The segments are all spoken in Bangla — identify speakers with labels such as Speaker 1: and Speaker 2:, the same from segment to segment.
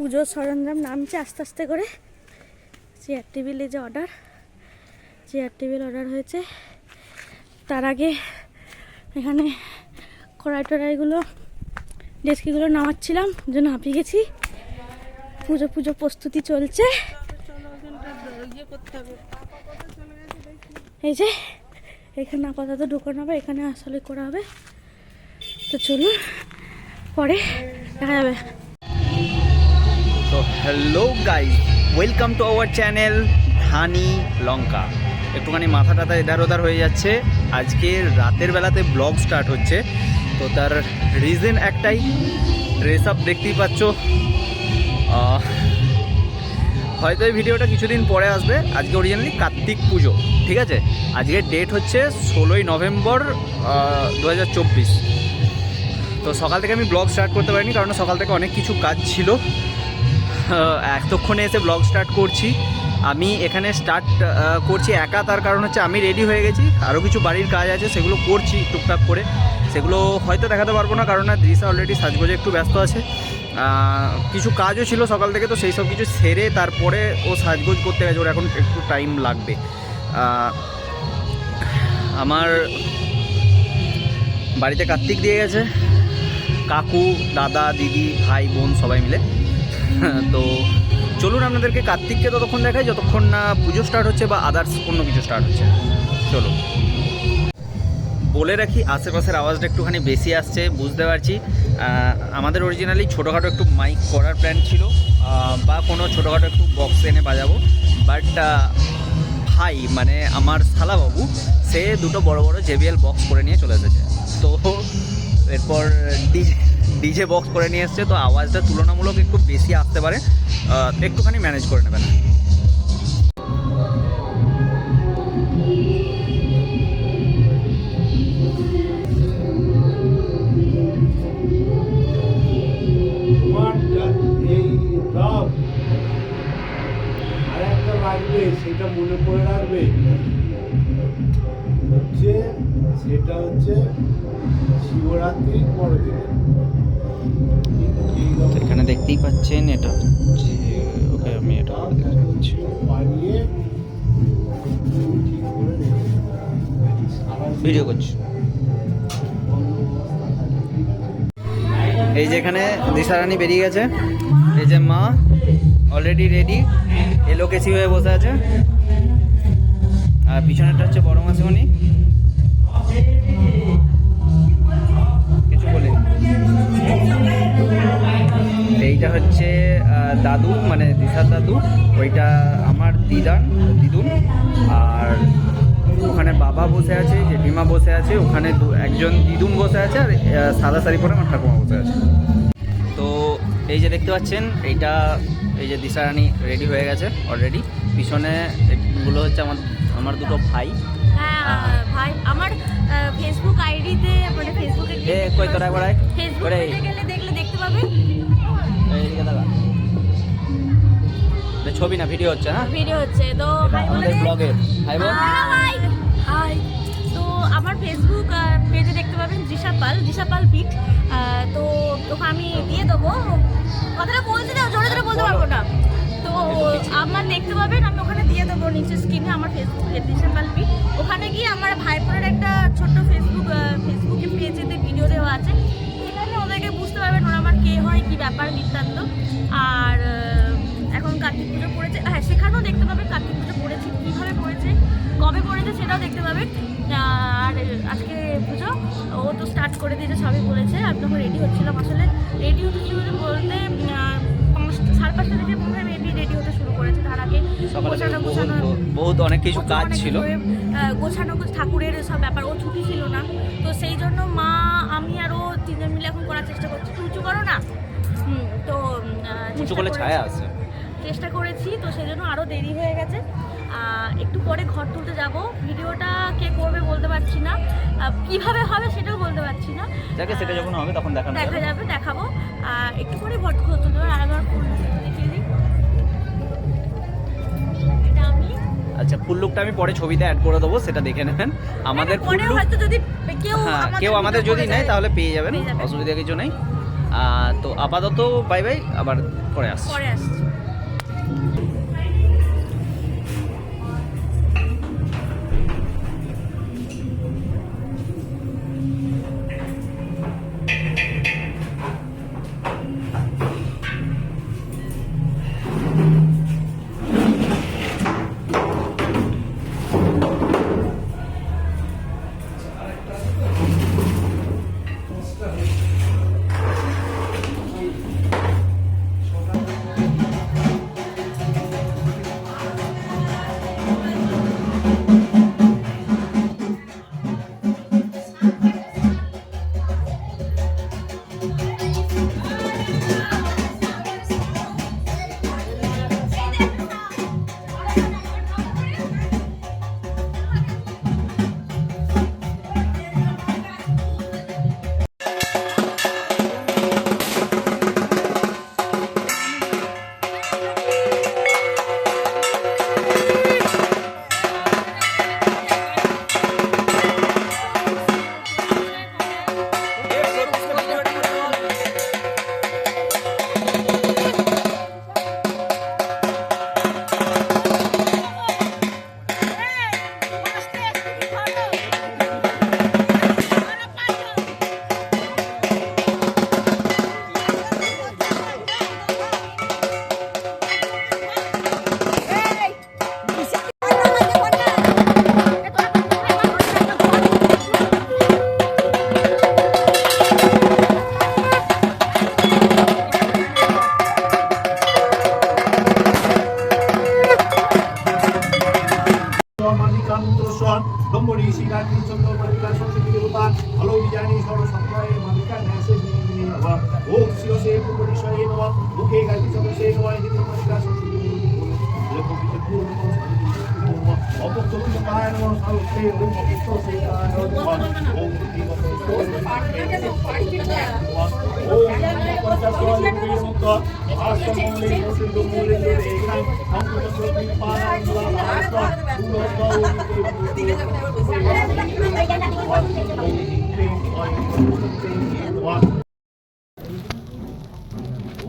Speaker 1: পুজোর সরঞ্জাম নামছে আস্তে আস্তে করে। চেয়ার টেবিলে যে চেয়ার টেবিল অর্ডার হয়েছে, তার আগে এখানে কড়াই টড়াইগুলো ডেস্কিগুলো নামাচ্ছিলাম, জন্য হাঁপিয়ে গেছি। পুজো প্রস্তুতি চলছে। এই যে এখানে আপাতত ঢুকানো হবে, এখানে আসলে করা হবে। তো চলুন, পরে দেখা যাবে।
Speaker 2: তো hello guys, welcome to our channel ধানি লঙ্কা। একটুখানি মাথা টাথা এধার ওধার হয়ে যাচ্ছে। আজকে রাতের বেলাতে ব্লগ স্টার্ট হচ্ছে, তো তার রিজন একটাই, ড্রেস আপ দেখতেই পাচ্ছ। হয়তো এই ভিডিওটা কিছুদিন পরে আসবে। আজকে অরিজিনালি কার্তিক পুজো, ঠিক আছে? আজকের ডেট হচ্ছে 16ই নভেম্বর 2024। তো সকাল থেকে আমি ব্লগ স্টার্ট করতে পারিনি, কারণ সকাল থেকে অনেক কিছু কাজ ছিল। এতক্ষণে এসে ব্লগ স্টার্ট করছি। আমি এখানে স্টার্ট করছি একা, তার কারণ হচ্ছে আমি রেডি হয়ে গেছি। আরও কিছু বাড়ির কাজ আছে, সেগুলো করছি টুকটাক করে। সেগুলো হয়তো দেখাতে পারবো না, কারণ দৃশ্যা অলরেডি সাজগোজে একটু ব্যস্ত আছে। কিছু কাজও ছিল সকাল থেকে, তো সেই সব কিছু সেরে তারপরে ও সাজগোজ করতে গেছে। ওর এখন একটু টাইম লাগবে। আমার বাড়িতে কার্তিক দিয়ে গেছে, কাকু, দাদা, দিদি, ভাই, বোন সবাই মিলে। তো চলুন আপনাদেরকে কার্তিককে ততক্ষণ দেখাই যতক্ষণ না পুজো স্টার্ট হচ্ছে বা আদার্স অন্য কিছু স্টার্ট হচ্ছে। চলো, বলে রাখি আশেপাশের আওয়াজটা একটুখানি বেশি আসছে, বুঝতে পারছি। আমাদের অরিজিনালি ছোটোখাটো একটু মাইক করার প্ল্যান ছিল, বা কোনো ছোটোখাটো একটু বক্স এনে বাজাবো। বাট ভাই, মানে আমার শালাবাবু, সে দুটো বড় বড় JBL বক্স করে নিয়ে চলে এসেছে। তো এরপর ডিজে বক্স করে নিয়ে এসছে, তো আওয়াজটা তুলনামূলক একটু বেশি আসতে পারে, একটুখানি ম্যানেজ করে নেবেন।
Speaker 3: সেটা মনে করে রাখবে, সেটা হচ্ছে শিবরাত্রির পরের দিন।
Speaker 2: এখানে দেখতেই পাচ্ছেন, এটা হচ্ছে ওকে, আমি এটা
Speaker 3: বানিয়ে
Speaker 2: ভিডিও করছি। এই যে এখানে দিশারানী বেরিয়ে গেছে, এই যে মা অলরেডি রেডি, এলোকেসি হয়ে বসে আছে। আর পিছনেরটা হচ্ছে বড় মাসিমণি, কিছু বলে। এইটা হচ্ছে দাদু, মানে দিশার দাদু। ওইটা আমার দিদুন। আর ওখানে বাবা বসে আছে, জেঠিমা বসে আছে, ওখানে একজন দিদুন বসে আছে, আর সাদা শাড়ি পরে আমার ঠাকুমা বসে আছে। তো এই যে দেখতে পাচ্ছেন, এইটা এই যে দিশারানী রেডি হয়ে গেছে অলরেডি। পিছনে এগুলো হচ্ছে আমার দুটো ভাই।
Speaker 1: হ্যাঁ ভাই, আমার ফেসবুক আইডিতে, মানে ফেসবুকে
Speaker 2: কই তোরা একবার
Speaker 1: ফেসবুকে গেলে দেখলে দেখতে পাবে।
Speaker 2: এইদিকে দাঁড়া, ছবি না ভিডিও হচ্ছে। হ্যাঁ,
Speaker 1: ভিডিও হচ্ছে। তো
Speaker 2: আমাদের ব্লগের হাই বল।
Speaker 1: হাই। তো আমার ফেসবুক পেজে দেখতে পাবেন দিশা পাল বিট। তো তোকে আমি দিয়ে দেবো, কথাটা বলছি না, জোরে জোরে বলতে পারবো না। তো আমার দেখতে পাবেন, আমি ওখানে দিয়ে দেবো নিচে স্ক্রিনে আমার ফেসবুকে দিশা পাল বিট। ওখানে গিয়ে আমার ভাইপোরের একটা ছোট্ট ফেসবুকে পেজেতে ভিডিও দেওয়া আছে। এখানে ওদেরকে বুঝতে পারবেন ওরা আমার কে হয়, কি ব্যাপার বৃত্তান্ত। আর এখন কার্তিক পুজো পড়েছে, হ্যাঁ সেখানেও দেখতে পাবেন কার্তিক পুজো পড়েছে, কীভাবে পড়েছে, কবে পড়েছে সেটাও দেখতে পাবেন। আর আজকে পুজো ও তো স্টার্ট করে দিয়েছে, সবই বলেছে। আমি তখন রেডি হচ্ছিলাম, আসলে রেডি হতেছি বলতে 5:30 থেকে মনে হয় মেবি রেডি হতে শুরু করেছে। তার আগে
Speaker 2: বহুত অনেক কিছু কাজ ছিল,
Speaker 1: গোছানো ঠাকুরের সব ব্যাপার। ও ছুটি ছিল না, তো সেই জন্য মা, আমি আর ও তিনজন মিলে এখন করার চেষ্টা করছি। উঁচু করো না, তো
Speaker 2: উঁচু করলে ছায়া আছে,
Speaker 1: চেষ্টা করেছি। তো সেই জন্য আরও দেরি হয়ে গেছে। একটু পরে ঘর তুলতে যাব। ভিডিওটা কে করবে বলতে পারছি না, কিভাবে হবে সেটাও বলতে পারছি না।
Speaker 2: যাকে সেটা যখন হবে তখন দেখা যাবে,
Speaker 1: দেখাবো। একটু পরে ঘর তুলতে হবে। আর একবার ফুল দেখিয়ে দিই। এটা আমি,
Speaker 2: আচ্ছা, ফুল লুকটা আমি পরে ছবিতে অ্যাড করে দেবো, সেটা দেখে নেবেন। আমাদের ফুল লুক
Speaker 1: হয়তো যদি
Speaker 2: কেউ আমাদের যদি নেয় তাহলে পেয়ে যাবেন, অসুবিধা কিছু নেই। তো আপাতত বাই বাই, আবার পরে আসছি।
Speaker 1: পরে আসছি।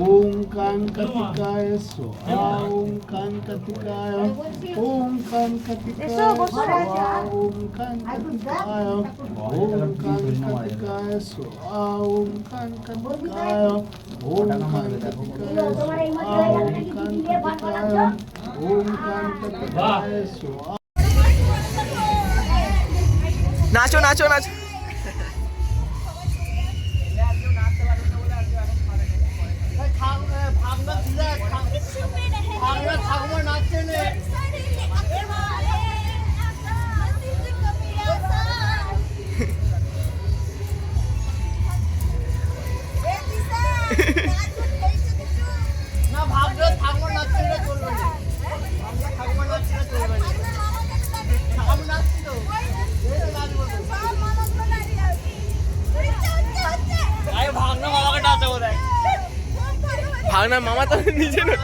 Speaker 3: ওম কাঙ্কাতিকায় স্বাহা ওম কাঙ্কাতিকায় ওম কাঙ্কাতিকায় স্বাহা ওম কাঙ্কাতিকায় ওম কাঙ্কাতিকায় স্বাহা ওম কাঙ্কাতিকায় ওম কাঙ্কাতিকায় স্বাহা ওম কাঙ্কাতিকায় ওম কাঙ্কাতিকায় স্বাহা।
Speaker 2: নাচো নাচো নাচো। ভাগনা মামা তো নিজে না।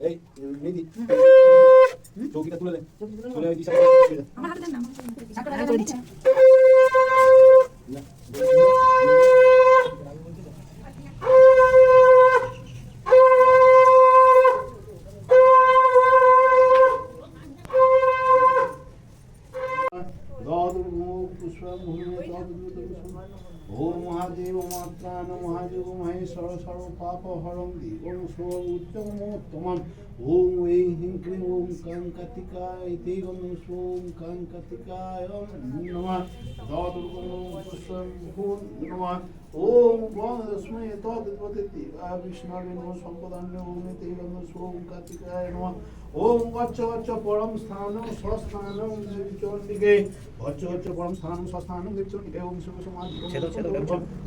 Speaker 3: এই মেদি চৌকিটা তুলে দে, তুলে ওই দিশা
Speaker 1: আমার হাতে দেন না,
Speaker 3: ওম মহাদেব মাত্রান মহাদেব মহেশ্বর সর্ব পাপ হরং ওম সোম উত্তমোত্তমম ওম এই হিং ক্রিম ওম কাঙ্কাতিকায় তে ওম সোম কাঙ্কাতিকায় নমঃ দদুর্গম পুষ্পম ভূন নমঃ ওম বন্দস্মৈ তদ্বততি বিষ্ণুবে নমঃ সম্পদান্য ওম তে ওম সোম কার্তিকায় নমঃ ওম গচ্ছ গচ্ছ পরম স্থানম স্বস্থানম চন্ডিকে গচ্ছ গচ্ছ পরম স্থানম স্বস্থানম চন্ডিকে ওম শুভ সমাজ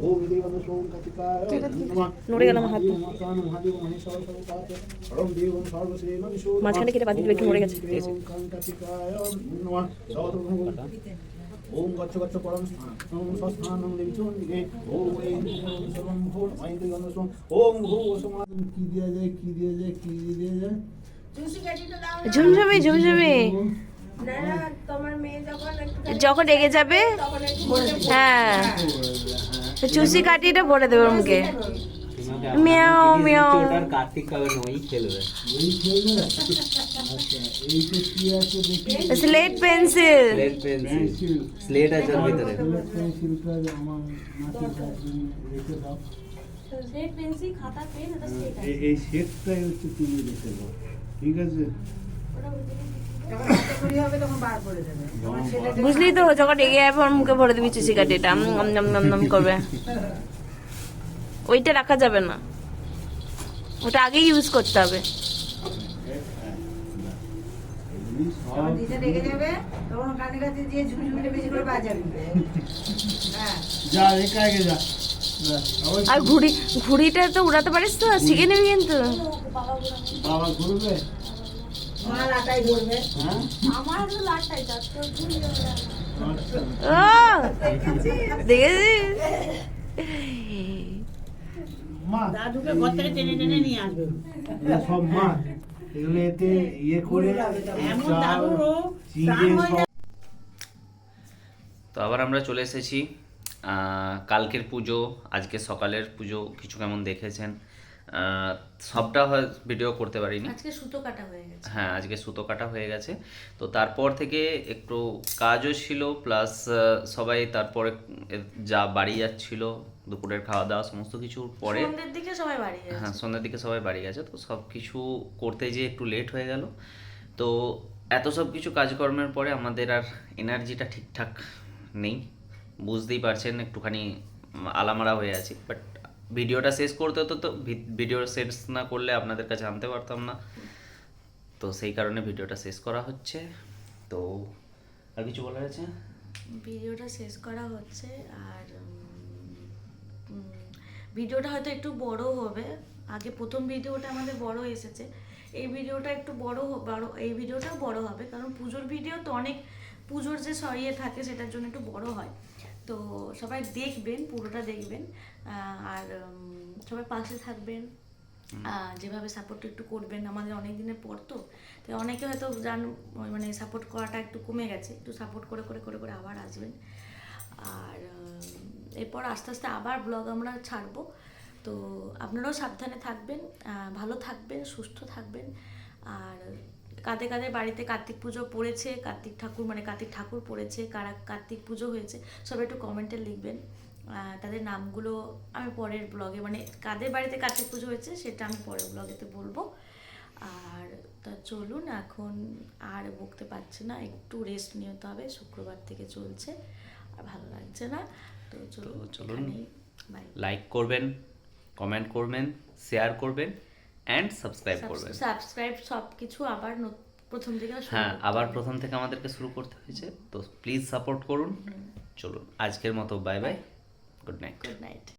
Speaker 3: ওম দেবম সোম কার্তিকায় নমঃ
Speaker 1: নড়ে গেল আমার হাত।
Speaker 3: মাতান মহাদেব মহেশ্বর সর্ব পাপ হরং দেবম সর্বশ্রী নমঃ
Speaker 1: মাঝখানে কেটে বাদ দিলে একটু নড়ে গেছে।
Speaker 3: ওম কাঙ্কাতিকায় নমঃ দদুর্গম ওম গচ্ছ গচ্ছ পরম স্থানম স্বস্থানম চন্ডিকে ওম এই সর্বম ভূত মাইন্দ্রিয় ওম ভূ সমাজ কি দিয়া যায় কি দিয়া যায় কি দিয়া যায়
Speaker 1: ঝুমঝুমি ঝুমঝুমি যখন রেগে যাবে হ্যাঁ চুষি কাটিটা ভরে দেবে ওর মুখে মিয়াও মিয়াও
Speaker 2: কার্তিক কাবে নই খেলবে
Speaker 3: ওই খেলবে আচ্ছা এইটা কি আছে দেখি
Speaker 1: স্লেট পেন্সিল
Speaker 3: পেন্সিল
Speaker 2: স্লেট আছে ওর ভিতরে
Speaker 3: পেন্সিলটা আমার নাতির কাছে রেখে দাও
Speaker 1: স্লেট পেন্সিল খাতা পেন এটা স্লেট
Speaker 3: এই সেটটাই হচ্ছে তুমি রেখে দাও ঠিক আছে
Speaker 1: বুঝলি তো যখন রেগে যাবে ওর মুখে ভরে দিবি চুষি কাটিটা নম করবে ওইটা রাখা যাবে না ওটা আগে ইউজ করতে হবে
Speaker 3: যা রেখে আগে যা
Speaker 1: আর ঘুড়িটা তো উড়াতে পারিস তো শিখে নিবি কিন্তু
Speaker 3: বাবা ঘুরবে
Speaker 1: আমার তো লাটটাই যাচ্ছে দেখেছিস
Speaker 3: মা
Speaker 4: দাদুকে ঘর থেকে টেনে টেনে নিয়ে আসবে
Speaker 3: এগুলো সব মাছ এগুলো এতে ইয়ে করে
Speaker 4: এমন
Speaker 3: চাল,
Speaker 4: দাদুরও
Speaker 3: চিড়ে সব
Speaker 2: তো আবার আমরা চলে এসেছি কালকের পুজো আজকে সকালের পুজো কিছু কেমন দেখেছেন সবটা হয় ভিডিও করতে পারিনি
Speaker 1: আজকে সুতো কাটা হয়ে গেছে
Speaker 2: হ্যাঁ আজকে সুতো কাটা হয়ে গেছে তো তারপর থেকে একটু কাজও ছিল প্লাস সবাই তারপরে যা বাড়ি যাচ্ছিল দুপুরের খাওয়া দাওয়া সমস্ত কিছুর পরে
Speaker 1: সন্ধ্যের দিকে সবাই বাড়ি গেছে
Speaker 2: হ্যাঁ সন্ধ্যের দিকে সবাই বাড়ি গেছে তো সব কিছু করতে যেয়ে একটু লেট হয়ে গেল তো এত সব কিছু কাজকর্মের পরে আমাদের আর এনার্জিটা ঠিকঠাক নেই বুঝতেই পারছেন একটুখানি আলামারা হয়ে আছি বাট ভিডিওটা শেষ করতে হতো তো ভিডিও শেষ না করলে আপনাদের কাছে আনতে পারতাম না তো সেই কারণে ভিডিওটা শেষ করা হচ্ছে তো আর কিছু বলার আছে
Speaker 1: ভিডিওটা শেষ করা হচ্ছে আর ভিডিওটা হয়তো একটু বড় হবে আগে প্রথম ভিডিওটা আমাদের বড় এসেছে এই ভিডিওটা একটু বড় এই ভিডিওটাও বড় হবে কারণ পুজোর ভিডিও তো অনেক পুজোর যে ইয়ে থাকে সেটার জন্য একটু বড় হয় তো সবাই দেখবেন পুরোটা দেখবেন আর সবাই পাশে থাকবেন যেভাবে সাপোর্ট একটু করবেন আমাদের অনেক দিনের পর তো অনেকে হয়তো মানে সাপোর্ট করাটা একটু কমে গেছে একটু সাপোর্ট করে করে করে করে আবার আসবেন আর এরপর আস্তে আস্তে আবার ব্লগ আমরা ছাড়বো তো আপনারাও সাবধানে থাকবেন ভালো থাকবেন সুস্থ থাকবেন আর কাদের কাদের বাড়িতে কার্তিক পুজো পড়েছে কার্তিক ঠাকুর পড়েছে কারা কার্তিক পুজো হয়েছে সবাই একটু কমেন্টে লিখবেন তাদের নামগুলো আমি পরের ব্লগে মানে কাদের বাড়িতে কার্তিক পুজো হয়েছে সেটা আমি পরের ব্লগেতে বলবো আর তা চলুন এখন আর বকতে পারছি না একটু রেস্ট নিতে হবে শুক্রবার থেকে চলছে আর ভালো লাগছে না তো চলুন
Speaker 2: লাইক করবেন কমেন্ট করবেন শেয়ার করবেন অ্যান্ড সাবস্ক্রাইব করবেন
Speaker 1: সাবস্ক্রাইব সব কিছু আবার প্রথম থেকে
Speaker 2: হ্যাঁ আবার প্রথম থেকে আমাদেরকে শুরু করতে হয়েছে তো প্লিজ সাপোর্ট করুন চলুন আজকের মতো বাই বাই গুড নাইট